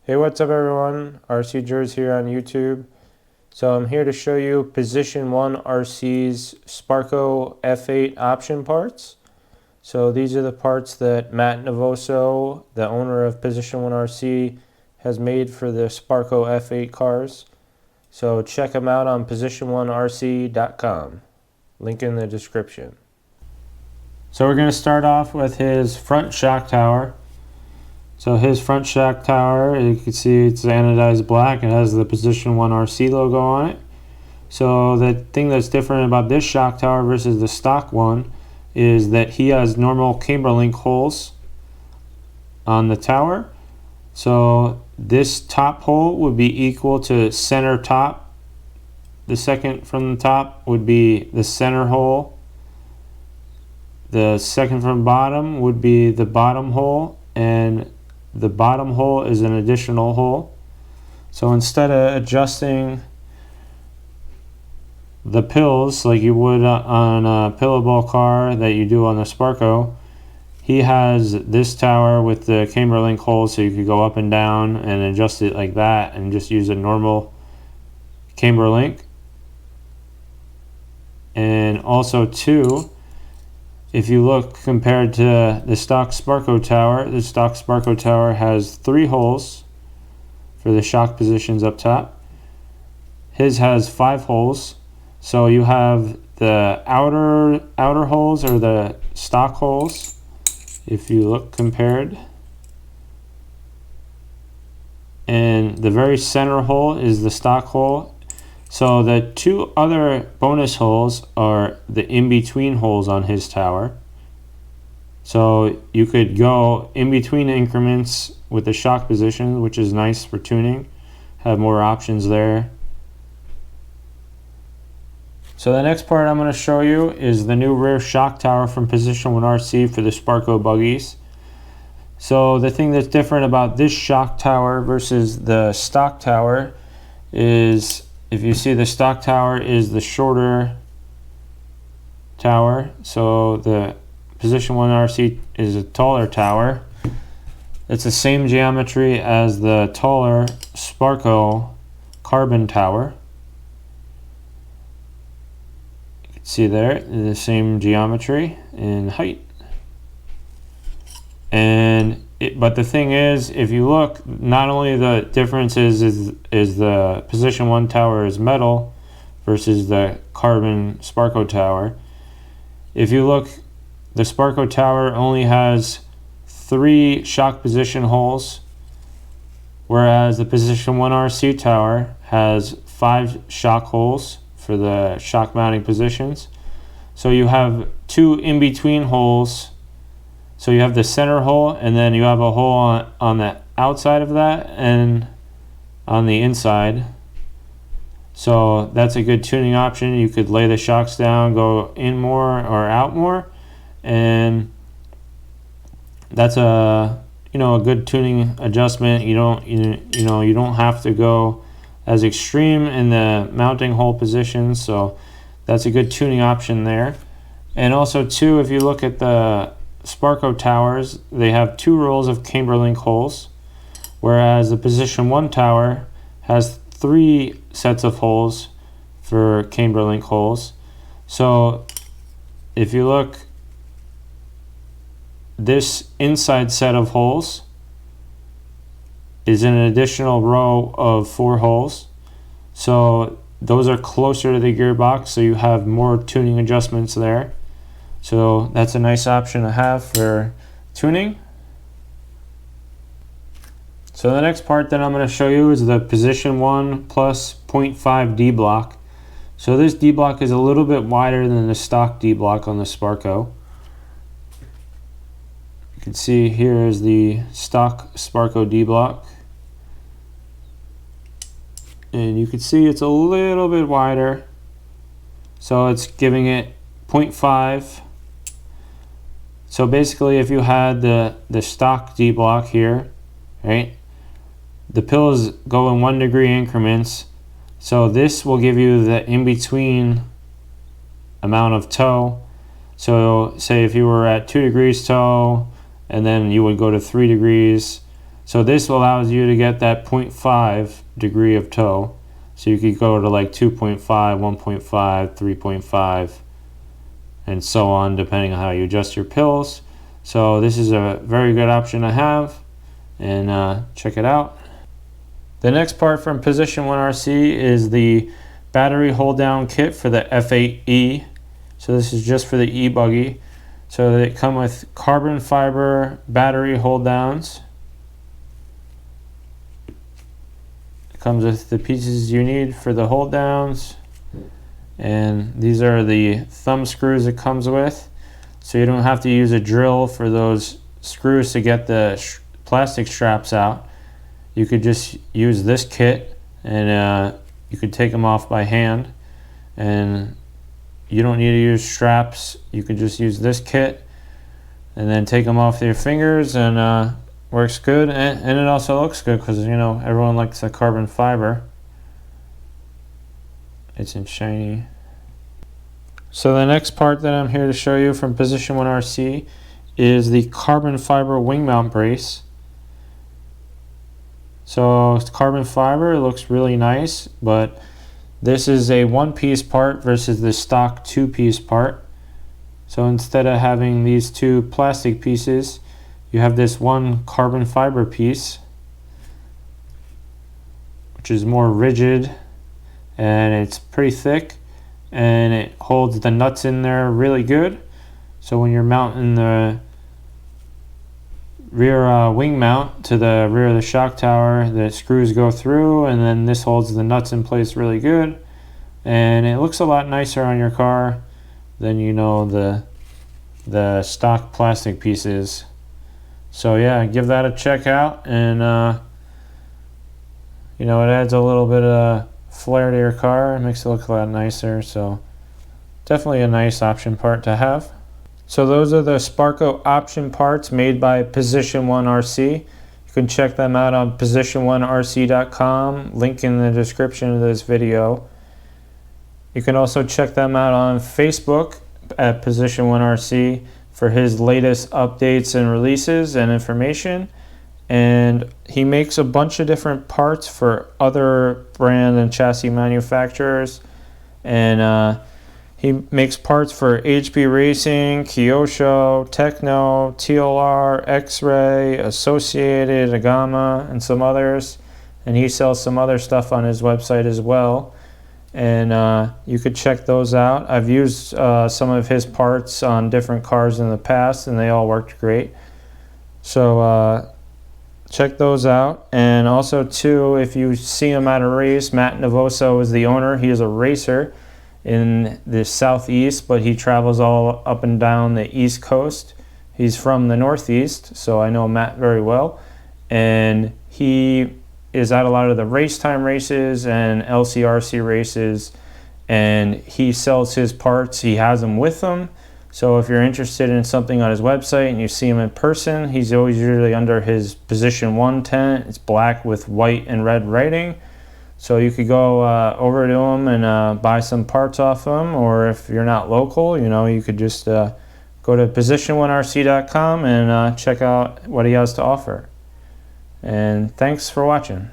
Hey, what's up everyone? RC Jers here on YouTube. So I'm here to show you Position 1 RC's Sparko F8 option parts. So these are the parts that Matt Navoso, the owner of Position 1 RC, has made for the Sparko F8 cars. So check them out on position1rc.com. Link in the description. So we're going to start off with his front shock tower. So his front shock tower, you can see it's anodized black. It has the Position 1 RC logo on it. So the thing that's different about this shock tower versus the stock one is that he has normal camber link holes on the tower. So this top hole would be equal to center top. The second from the top would be the center hole. The second from bottom would be the bottom hole, and the bottom hole is an additional hole. So instead of adjusting the pills like you would on a pillowable car that you do on the Sparko, he has this tower with the camber link holes, so you could go up and down and adjust it like that and just use a normal camber link. And also too, if you look compared to the stock Sparko tower, the stock Sparko tower has 3 holes for the shock positions up top. His has 5 holes. So you have the outer holes are the stock holes. If you look compared, and the very center hole is the stock hole. So the 2 other bonus holes are the in-between holes on his tower. So you could go in between increments with the shock position, which is nice for tuning. Have more options there. So the next part I'm going to show you is the new rear shock tower from Position 1 RC for the Sparko buggies. So the thing that's different about this shock tower versus the stock tower is, if you see, the stock tower is the shorter tower. So the Position 1 RC is a taller tower. It's the same geometry as the taller Sparko carbon tower. You can see there the same geometry in height. But the thing is, if you look, not only the difference is the Position 1 tower is metal versus the carbon Sparko tower. If you look, the Sparko tower only has 3 shock position holes, whereas the Position 1 RC tower has 5 shock holes for the shock mounting positions. So you have 2 in-between holes. So you have the center hole, and then you have a hole on the outside of that and on the inside. So that's a good tuning option. You could lay the shocks down, go in more or out more, and that's a good tuning adjustment. You don't have to go as extreme in the mounting hole position. So that's a good tuning option there. And also too, if you look at the Sparko towers, they have 2 rows of camber link holes, whereas the Position 1 tower has 3 sets of holes for camber link holes. So if you look, this inside set of holes is an additional row of 4 holes. So those are closer to the gearbox, so you have more tuning adjustments there. So that's a nice option to have for tuning. So the next part that I'm going to show you is the Position 1 plus 0.5 D block. So this D block is a little bit wider than the stock D block on the Sparko. You can see here is the stock Sparko D block. And you can see it's a little bit wider. So it's giving it 0.5. So basically, if you had the stock D block here, right, the pills go in 1 degree increments. So this will give you the in-between amount of toe. So say if you were at 2 degrees toe, and then you would go to 3 degrees. So this allows you to get that 0.5 degree of toe. So you could go to like 2.5, 1.5, 3.5, and so on, depending on how you adjust your pills. So this is a very good option to have, and check it out. The next part from Position 1 RC is the battery hold down kit for the F8E. So this is just for the e-buggy. So they come with carbon fiber battery hold downs. It comes with the pieces you need for the hold downs. And these are the thumb screws it comes with. So you don't have to use a drill for those screws to get the plastic straps out. You could just use this kit, and you could take them off by hand, and you don't need to use straps. You could just use this kit and then take them off your fingers, and works good, and it also looks good because, you know, everyone likes the carbon fiber. It's in shiny. So the next part that I'm here to show you from Position 1 RC is the carbon fiber wing mount brace. So it's carbon fiber, it looks really nice, but this is a one-piece part versus the stock two-piece part. So instead of having these two plastic pieces, you have this one carbon fiber piece, which is more rigid, and it's pretty thick, and it holds the nuts in there really good. So when you're mounting the rear wing mount to the rear of the shock tower, the screws go through, and then this holds the nuts in place really good, and it looks a lot nicer on your car than, you know, the stock plastic pieces. So yeah, give that a check out, and you know, it adds a little bit of flair to your car. It makes it look a lot nicer, so definitely a nice option part to have. So those are the Sparko option parts made by Position 1 RC. You can check them out on position1rc.com, link in the description of this video. You can also check them out on Facebook at Position 1 RC for his latest updates and releases and information. And he makes a bunch of different parts for other brand and chassis manufacturers, and he makes parts for HP Racing, Kyosho, Techno, TLR, X-Ray, Associated, Agama, and some others. And he sells some other stuff on his website as well, and you could check those out. I've used some of his parts on different cars in the past, and they all worked great. So check those out. And also too, if you see him at a race, Matt Navoso is the owner. He is a racer in the southeast, but he travels all up and down the east coast. He's from the northeast, so I know Matt very well, and he is at a lot of the race time races and LCRC races, and he sells his parts. He has them with him. So if you're interested in something on his website and you see him in person, he's always usually under his Position 1 tent. It's black with white and red writing. So you could go over to him and buy some parts off him, or if you're not local, you know, you could just go to position1rc.com and check out what he has to offer. And thanks for watching.